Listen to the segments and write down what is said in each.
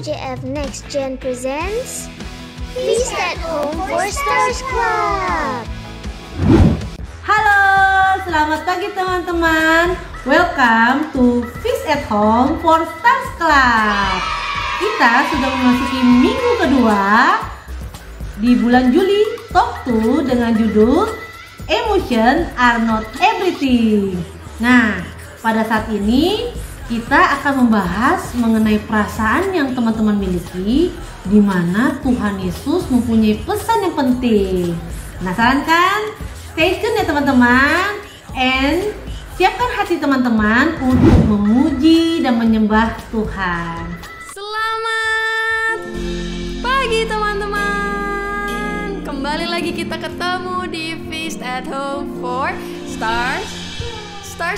MOJF Next Gen presents Feast at Home for Stars Club. Halo, selamat pagi teman-teman. Welcome to Feast at Home for Stars Club. Kita sudah memasuki minggu kedua di bulan Juli Talk 2 dengan judul Emotion Are Not Everything. Nah, pada saat ini kita akan membahas mengenai perasaan yang teman-teman miliki, di mana Tuhan Yesus mempunyai pesan yang penting. Penasaran kan? Stay tune ya teman-teman, and siapkan hati teman-teman untuk memuji dan menyembah Tuhan. Selamat pagi teman-teman. Kembali lagi kita ketemu di Feast at Home for Stars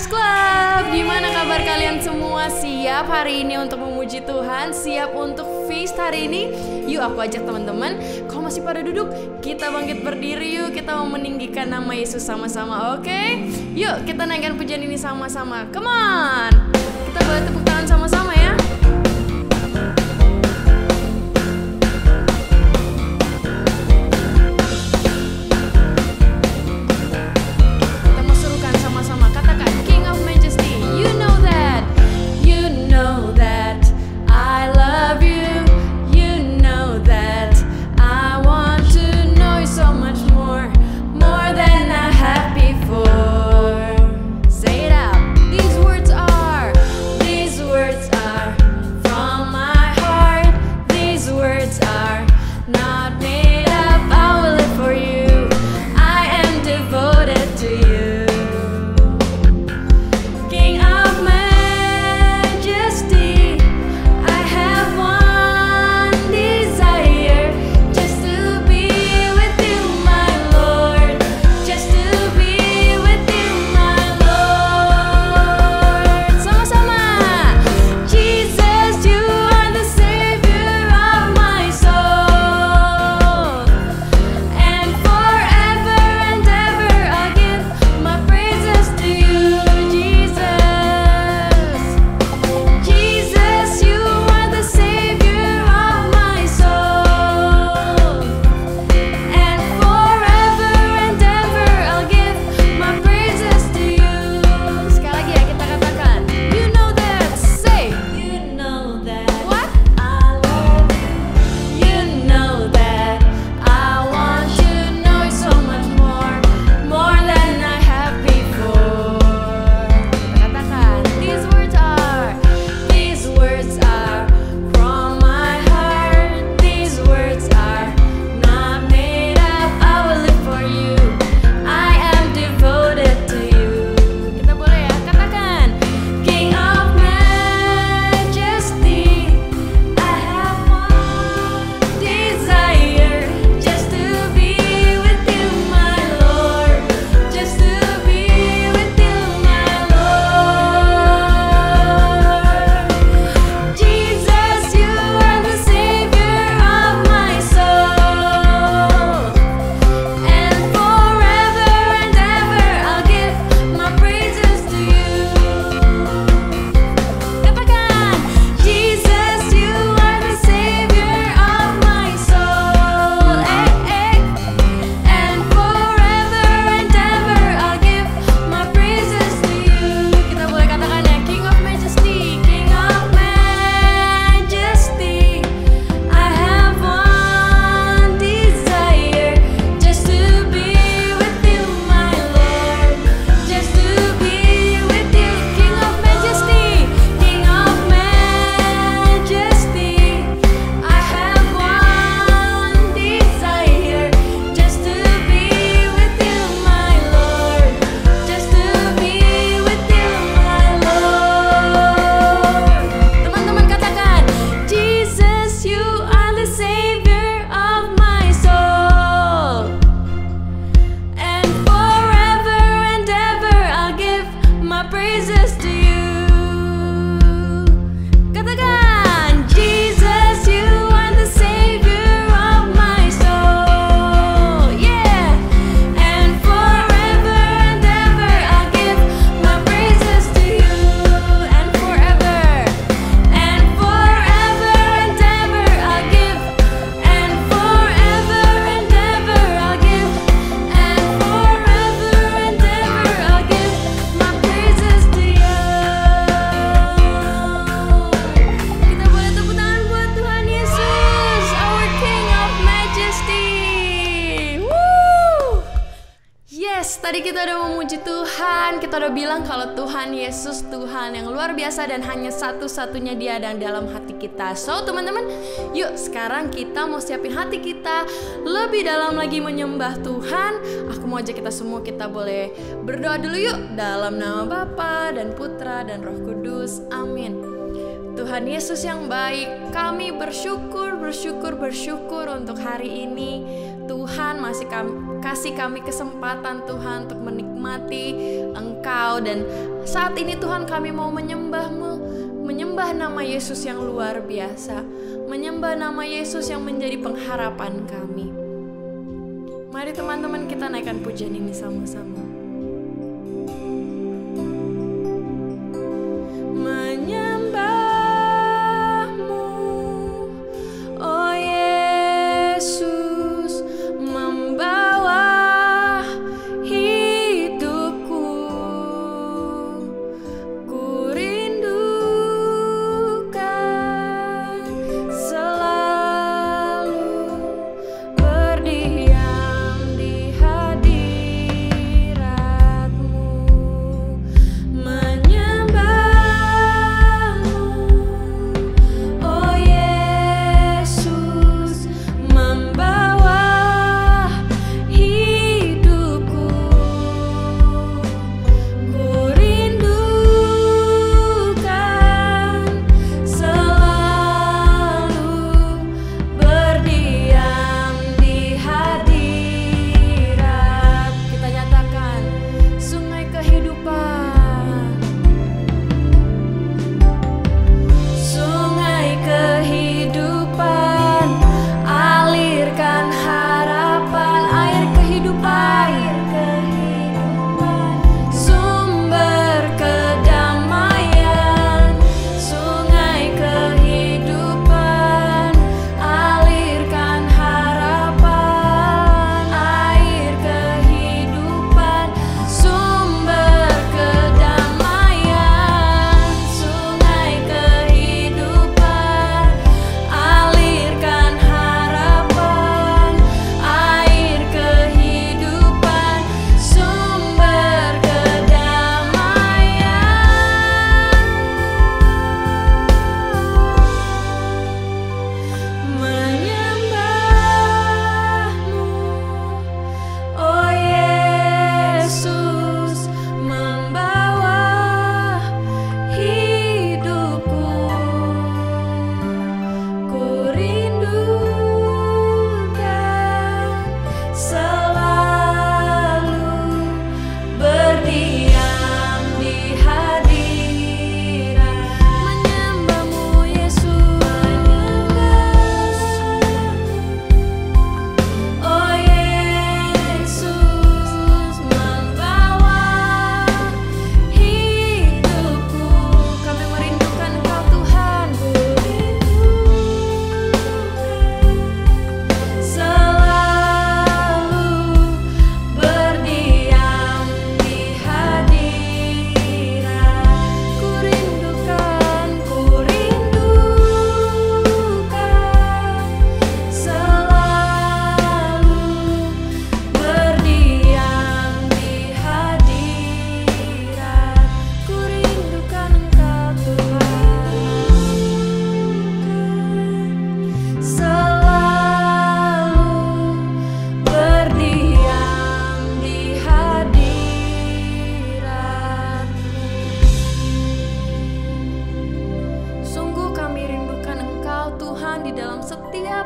Club. Gimana kabar kalian semua? Siap hari ini untuk memuji Tuhan? Siap untuk feast hari ini? Yuk aku ajak teman-teman, kalau masih pada duduk, kita bangkit berdiri yuk. Kita mau meninggikan nama Yesus sama-sama, oke? Yuk kita naikkan pujian ini sama-sama. Come on, kita boleh tepuk tangan sama-sama ya. These Tadi kita udah memuji Tuhan, kita udah bilang kalau Tuhan Yesus Tuhan yang luar biasa dan hanya satu-satunya Dia dan dalam hati kita. So teman-teman, yuk sekarang kita mau siapin hati kita lebih dalam lagi menyembah Tuhan. Aku mau ajak kita semua, kita boleh berdoa dulu yuk. Dalam nama Bapa dan Putra dan Roh Kudus, amin. Tuhan Yesus yang baik, kami bersyukur untuk hari ini. Tuhan masih kasih kami kesempatan Tuhan untuk menikmati Engkau. Dan saat ini Tuhan kami mau menyembah-Mu, menyembah nama Yesus yang luar biasa, menyembah nama Yesus yang menjadi pengharapan kami. Mari teman-teman kita naikkan pujian ini sama-sama.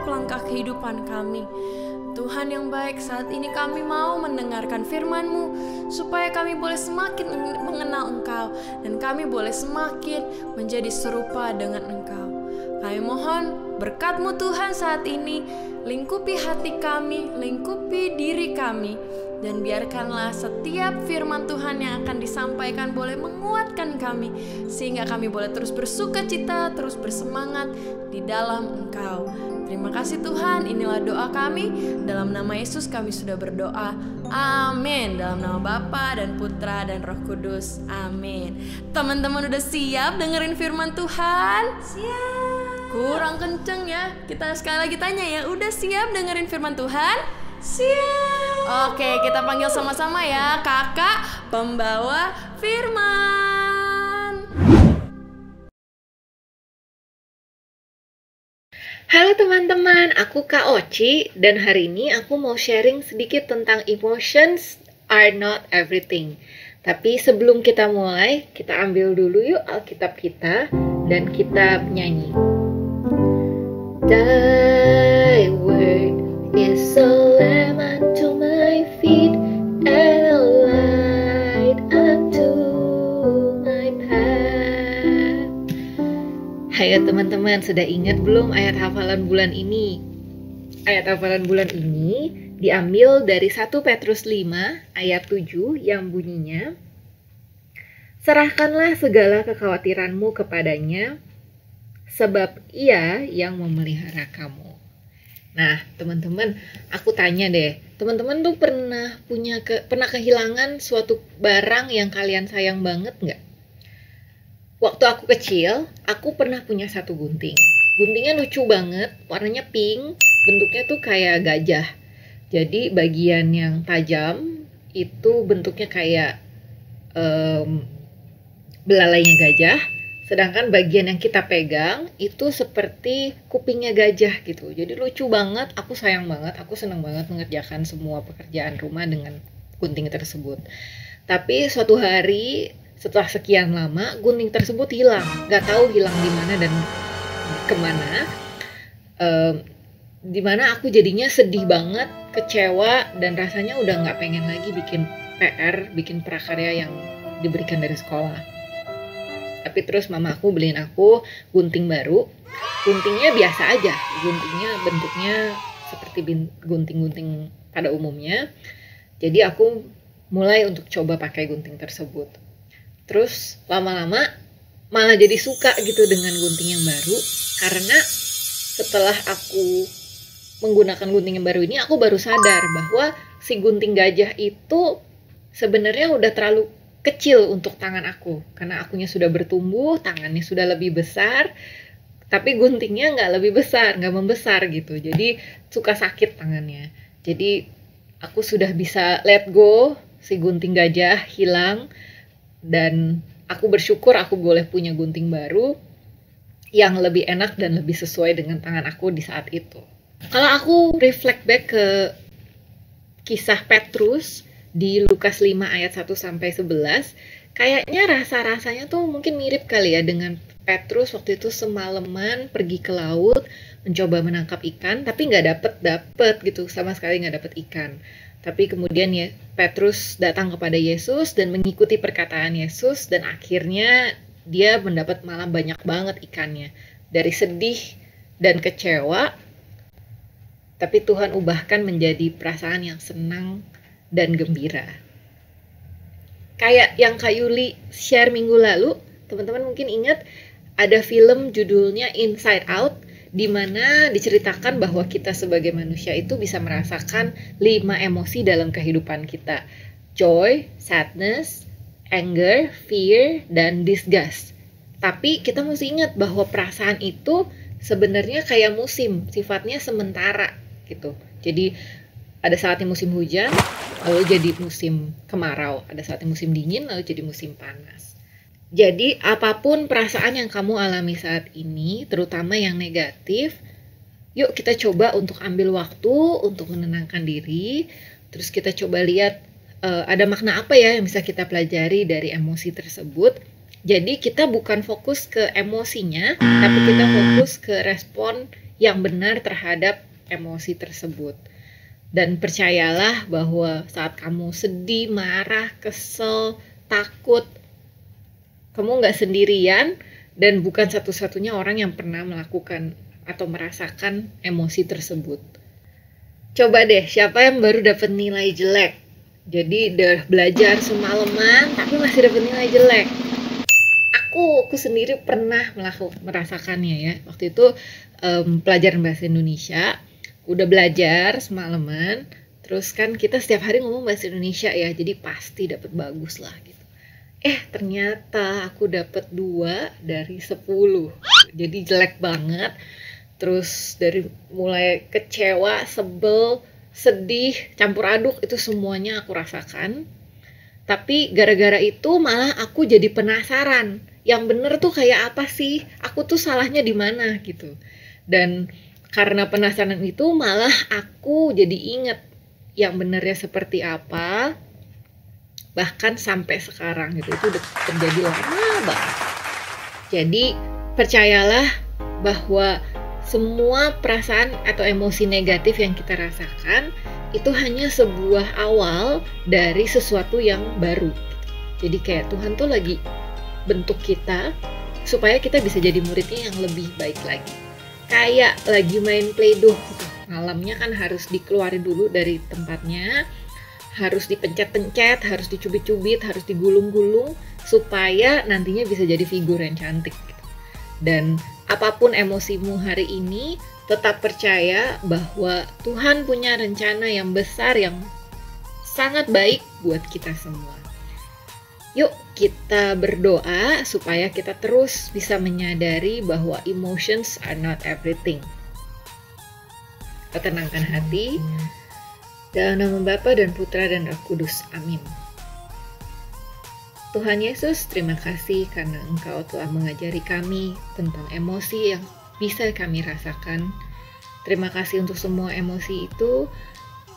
langkah kehidupan kami. Tuhan yang baik, saat ini kami mau mendengarkan firman-Mu supaya kami boleh semakin mengenal Engkau dan kami boleh semakin menjadi serupa dengan Engkau. Kami mohon berkat-Mu Tuhan saat ini, lingkupi hati kami, lingkupi diri kami, dan biarkanlah setiap firman Tuhan yang akan disampaikan boleh menguatkan kami, sehingga kami boleh terus bersuka cita, terus bersemangat di dalam Engkau. Terima kasih Tuhan, inilah doa kami. Dalam nama Yesus kami sudah berdoa. Amin. Dalam nama Bapa dan Putra dan Roh Kudus. Amin. Teman-teman udah siap dengerin firman Tuhan? Siap. Kurang kenceng ya. Kita sekali lagi tanya ya, udah siap dengerin firman Tuhan? Siap. Oke, kita panggil sama-sama ya, kakak pembawa firman. Halo teman-teman, aku Kak Oci dan hari ini aku mau sharing sedikit tentang emotions are not everything. Tapi sebelum kita mulai, kita ambil dulu yuk Alkitab kita dan kita nyanyi. Thy word is a lamp unto my feet and a light unto my path. Hayo teman-teman, sudah ingat belum ayat hafalan bulan ini? Ayat hafalan bulan ini diambil dari 1 Petrus 5 ayat 7 yang bunyinya, serahkanlah segala kekhawatiranmu kepadanya, sebab ia yang memelihara kamu. Nah teman-teman, aku tanya deh, teman-teman tuh pernah kehilangan suatu barang yang kalian sayang banget nggak? Waktu aku kecil, aku pernah punya satu gunting. Guntingnya lucu banget, warnanya pink, bentuknya tuh kayak gajah. Jadi bagian yang tajam itu bentuknya kayak belalainya gajah. Sedangkan bagian yang kita pegang itu seperti kupingnya gajah gitu. Jadi lucu banget, aku sayang banget, aku senang banget mengerjakan semua pekerjaan rumah dengan gunting tersebut. Tapi suatu hari setelah sekian lama, gunting tersebut hilang. Gak tahu hilang di mana dan kemana. Dimana aku jadinya sedih banget, kecewa, dan rasanya udah gak pengen lagi bikin PR, bikin prakarya yang diberikan dari sekolah. Tapi terus mama aku beliin aku gunting baru. Guntingnya biasa aja. Guntingnya bentuknya seperti gunting-gunting pada umumnya. Jadi aku mulai untuk coba pakai gunting tersebut. Terus lama-lama malah jadi suka gitu dengan gunting yang baru, karena setelah aku menggunakan gunting yang baru ini, aku baru sadar bahwa si gunting gajah itu sebenarnya udah terlalu kecil untuk tangan aku, karena akunya sudah bertumbuh, tangannya sudah lebih besar, tapi guntingnya nggak lebih besar, nggak membesar gitu, jadi suka sakit tangannya. Jadi aku sudah bisa let go, si gunting gajah hilang. Dan aku bersyukur aku boleh punya gunting baru yang lebih enak dan lebih sesuai dengan tangan aku di saat itu. Kalau aku reflect back ke kisah Petrus di Lukas 5 ayat 1-11, kayaknya rasa-rasanya tuh mungkin mirip kali ya dengan Petrus waktu itu semalaman pergi ke laut mencoba menangkap ikan, tapi nggak dapet gitu, sama sekali nggak dapet ikan. Tapi kemudian ya Petrus datang kepada Yesus dan mengikuti perkataan Yesus, dan akhirnya dia mendapat malah banyak banget ikannya. Dari sedih dan kecewa, tapi Tuhan ubahkan menjadi perasaan yang senang dan gembira. Kayak yang Kak Yuli share minggu lalu, teman-teman mungkin ingat ada film judulnya Inside Out, di mana diceritakan bahwa kita sebagai manusia itu bisa merasakan 5 emosi dalam kehidupan kita. Joy, sadness, anger, fear, dan disgust. Tapi kita mesti ingat bahwa perasaan itu sebenarnya kayak musim, sifatnya sementara gitu. Jadi ada saatnya musim hujan, lalu jadi musim kemarau. Ada saatnya musim dingin, lalu jadi musim panas. Jadi apapun perasaan yang kamu alami saat ini, terutama yang negatif, yuk kita coba untuk ambil waktu untuk menenangkan diri. Terus kita coba lihat ada makna apa ya yang bisa kita pelajari dari emosi tersebut. Jadi kita bukan fokus ke emosinya, tapi kita fokus ke respon yang benar terhadap emosi tersebut. Dan percayalah bahwa saat kamu sedih, marah, kesel, takut, kamu nggak sendirian dan bukan satu-satunya orang yang pernah melakukan atau merasakan emosi tersebut. Coba deh, siapa yang baru dapat nilai jelek? Jadi udah belajar semalaman tapi masih dapat nilai jelek. Aku sendiri pernah merasakannya ya. Waktu itu pelajaran bahasa Indonesia, udah belajar semalaman, terus kan kita setiap hari ngomong bahasa Indonesia ya, jadi pasti dapat bagus lah gitu. Ternyata aku dapat 2 dari 10. Jadi jelek banget. Terus dari mulai kecewa, sebel, sedih, campur aduk, itu semuanya aku rasakan. Tapi gara-gara itu malah aku jadi penasaran, yang bener tuh kayak apa sih? Aku tuh salahnya di mana gitu. Dan karena penasaran itu malah aku jadi inget yang benernya seperti apa. Bahkan sampai sekarang gitu, itu udah terjadi lama banget. Jadi percayalah bahwa semua perasaan atau emosi negatif yang kita rasakan itu hanya sebuah awal dari sesuatu yang baru. Jadi kayak Tuhan tuh lagi bentuk kita supaya kita bisa jadi muridnya yang lebih baik lagi. Kayak lagi main Play-Doh gitu. Malamnya kan harus dikeluarin dulu dari tempatnya, harus dipencet-pencet, harus dicubit-cubit, harus digulung-gulung supaya nantinya bisa jadi figur yang cantik gitu. Dan apapun emosimu hari ini, tetap percaya bahwa Tuhan punya rencana yang besar yang sangat baik buat kita semua. Yuk kita berdoa supaya kita terus bisa menyadari bahwa emotions are not everything. Kita tenangkan hati. Dalam nama Bapa dan Putra dan Roh Kudus. Amin. Tuhan Yesus, terima kasih karena Engkau telah mengajari kami tentang emosi yang bisa kami rasakan. Terima kasih untuk semua emosi itu.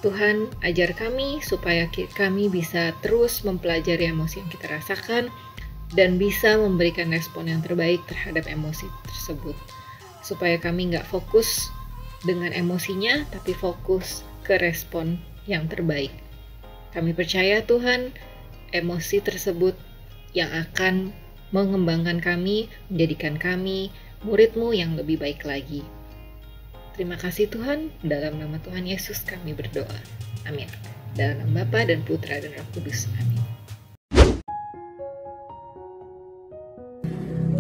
Tuhan, ajar kami supaya kami bisa terus mempelajari emosi yang kita rasakan dan bisa memberikan respon yang terbaik terhadap emosi tersebut. Supaya kami nggak fokus dengan emosinya, tapi fokus ke respon yang terbaik. Kami percaya Tuhan, emosi tersebut yang akan mengembangkan kami, menjadikan kami murid-Mu yang lebih baik lagi. Terima kasih Tuhan, dalam nama Tuhan Yesus kami berdoa. Amin. Dalam nama Bapa dan Putra dan Roh Kudus. Amin.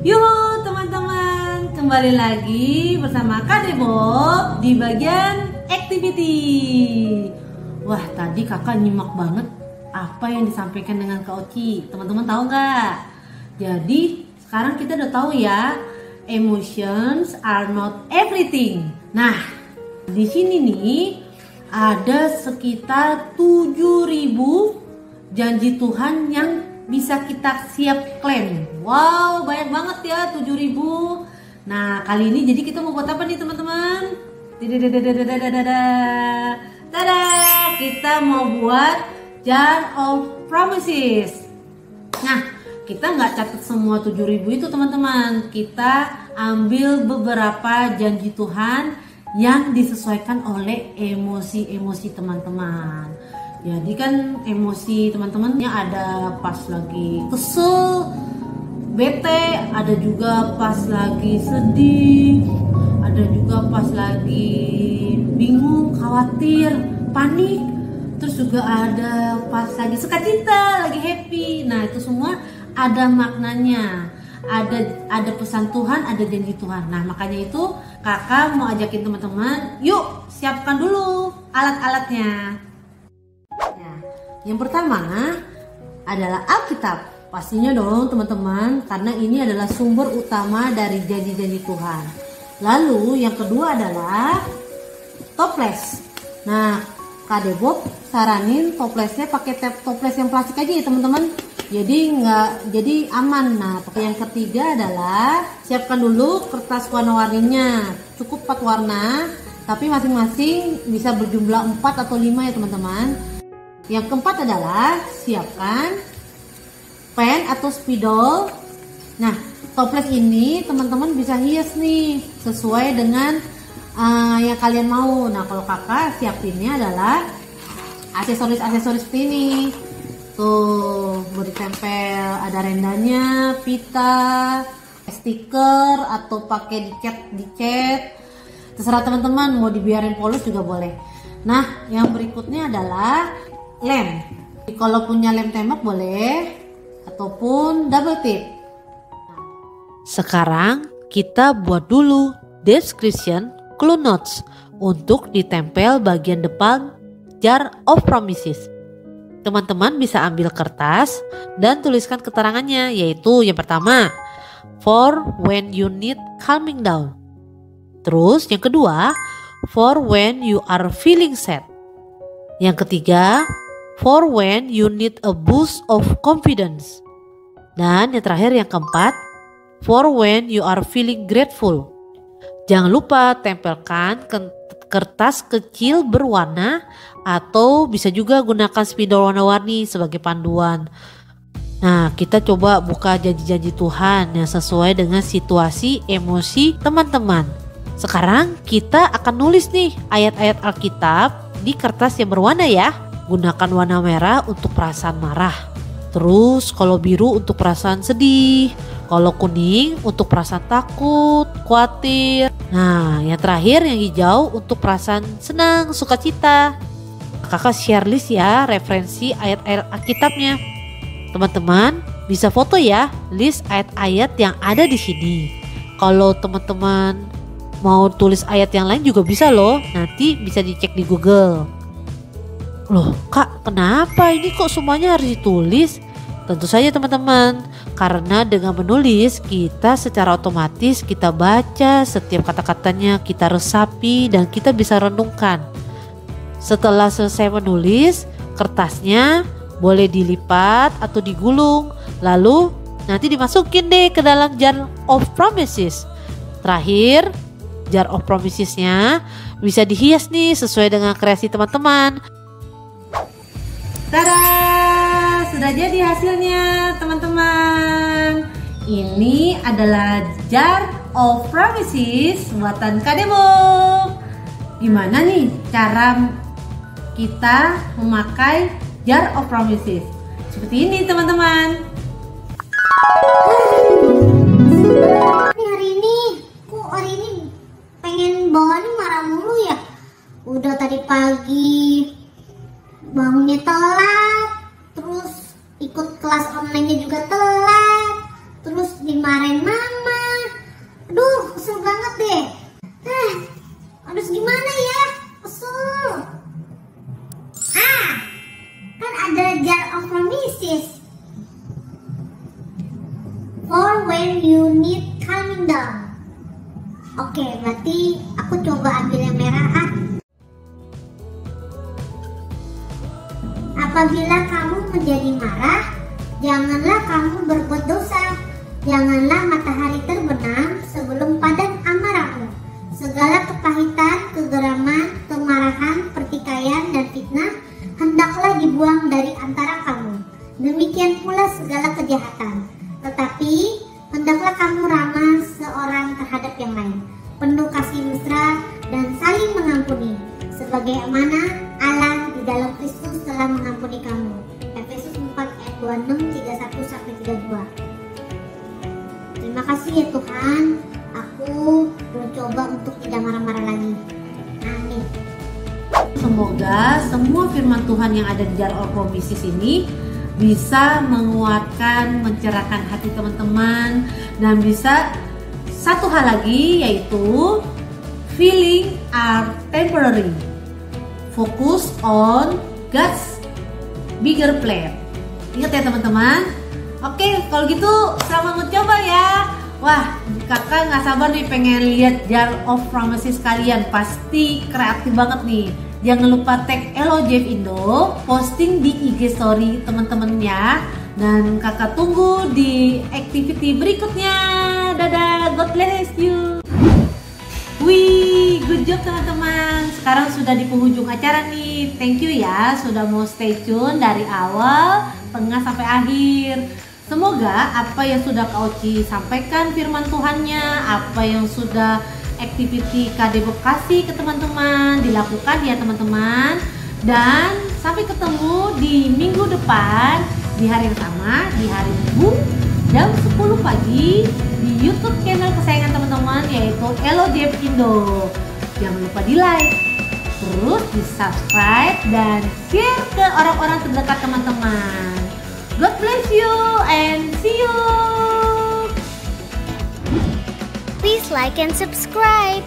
Yuk teman-teman, kembali lagi bersama Kak Debob di bagian activity. Wah, tadi kakak nyimak banget apa yang disampaikan dengan Kak Oci. Teman-teman tahu nggak? Jadi sekarang kita udah tahu ya, emotions are not everything. Nah, di sini nih ada sekitar 7.000 janji Tuhan yang bisa kita siap klaim. Wow, banyak banget ya 7.000. Nah, kali ini jadi kita mau buat apa nih teman-teman? Tada, kita mau buat Jar of Promises. Nah, kita nggak catat semua 7.000 itu teman-teman. Kita ambil beberapa janji Tuhan yang disesuaikan oleh emosi-emosi teman-teman. Jadi kan emosi teman-temannya ada pas lagi kesel, bete, ada juga pas lagi sedih, ada juga pas lagi bingung, khawatir, panik. Terus juga ada pas lagi sukacita, lagi happy. Nah, itu semua ada maknanya. Ada pesan Tuhan, ada janji Tuhan. Nah, makanya itu kakak mau ajakin teman-teman, yuk siapkan dulu alat-alatnya. Nah, yang pertama adalah Alkitab. Pastinya dong teman-teman, karena ini adalah sumber utama dari janji-janji Tuhan. Lalu yang kedua adalah toples. Nah, Kak Debob saranin toplesnya pakai toples yang plastik aja ya teman-teman. Jadi aman. Nah, yang ketiga adalah siapkan dulu kertas warna-warninya. Cukup 4 warna, tapi masing-masing bisa berjumlah 4 atau 5 ya teman-teman. Yang keempat adalah siapkan pen atau spidol. Nah, toples ini teman-teman bisa hias nih sesuai dengan yang kalian mau. Nah, kalau kakak siapinnya adalah aksesoris-aksesoris seperti ini. Tuh, mau ditempel, ada rendanya, pita, stiker, atau pakai dicat. Terserah teman-teman, mau dibiarin polos juga boleh. Nah, yang berikutnya adalah lem. Kalau punya lem tembak boleh, ataupun double tip. Sekarang kita buat dulu description clue notes untuk ditempel bagian depan Jar of Promises. Teman-teman bisa ambil kertas dan tuliskan keterangannya, yaitu yang pertama, for when you need calming down. Terus yang kedua, for when you are feeling sad. Yang ketiga, for when you need a boost of confidence. Dan yang terakhir yang keempat, for when you are feeling grateful. Jangan lupa tempelkan kertas kecil berwarna atau bisa juga gunakan spidol warna-warni sebagai panduan. Nah, kita coba buka janji-janji Tuhan yang sesuai dengan situasi emosi teman-teman. Sekarang kita akan nulis nih ayat-ayat Alkitab di kertas yang berwarna ya. Gunakan warna merah untuk perasaan marah. Terus kalau biru untuk perasaan sedih. Kalau kuning untuk perasaan takut, khawatir. Nah, yang terakhir yang hijau untuk perasaan senang, sukacita. Kakak share list ya referensi ayat-ayat Alkitabnya. Teman-teman bisa foto ya list ayat-ayat yang ada di sini. Kalau teman-teman mau tulis ayat yang lain juga bisa loh. Nanti bisa dicek di Google. Loh kak, kenapa ini kok semuanya harus ditulis? Tentu saja teman-teman, karena dengan menulis kita secara otomatis kita baca setiap kata-katanya, kita resapi dan kita bisa renungkan. Setelah selesai menulis, kertasnya boleh dilipat atau digulung, lalu nanti dimasukin deh ke dalam jar of promises. Terakhir, jar of promisesnya bisa dihias nih sesuai dengan kreasi teman-teman. Tada! Sudah jadi hasilnya teman-teman. Ini adalah jar of promises buatan Kadebok. Gimana nih cara kita memakai jar of promises? Seperti ini teman-teman. Hari ini pengen bawaannya marah mulu ya. Udah tadi pagi bangunnya telat, terus ikut kelas online-nya juga telat, terus dimarahin mama. Aduh, kesel banget deh. Harus gimana ya? Kesel. Kan ada jar of promises. For when you need calming down. Oke, berarti aku coba ambil yang merah. Apabila kamu menjadi marah, janganlah kamu berbuat dosa. Janganlah matahari terbenam sebelum padam amarahmu. Segala kepahitan, kegeraman, kemarahan, pertikaian, dan fitnah hendaklah dibuang dari antara kamu. Demikian pula segala kejahatan. Tetapi hendaklah kamu ramah seorang terhadap yang lain, penuh kasih mesra dan saling mengampuni, sebagaimana Allah di dalam Kristus telah mengampuni kamu. Efesus 4 ayat 26, 31-32. Terima kasih ya Tuhan, aku mencoba untuk tidak marah-marah lagi. Amin. Semoga semua firman Tuhan yang ada di jar of promises ini bisa menguatkan, mencerahkan hati teman-teman, dan bisa satu hal lagi, yaitu feeling are temporary. Focus on God's bigger plan. Ingat ya teman-teman. Oke, kalau gitu selamat mencoba ya. Wah, kakak nggak sabar nih pengen lihat jar of promises kalian. Pasti kreatif banget nih. Jangan lupa tag Elo Jeff Indo, posting di IG story teman-teman ya. Dan kakak tunggu di activity berikutnya. Dadah, God bless you. Wih, good job teman-teman. Sekarang sudah di penghujung acara nih. Thank you ya sudah mau stay tune dari awal, tengah sampai akhir. Semoga apa yang sudah Kak Oci sampaikan firman Tuhannya, apa yang sudah activity Kadebok kasih ke teman-teman dilakukan ya teman-teman. Dan sampai ketemu di minggu depan di hari yang sama, di hari Minggu jam 10 pagi di YouTube channel kesayangan teman-teman, yaitu Elo Jeff Indo. Jangan lupa di like, terus di subscribe dan share ke orang-orang terdekat teman-teman. God bless you and see you. Please like and subscribe.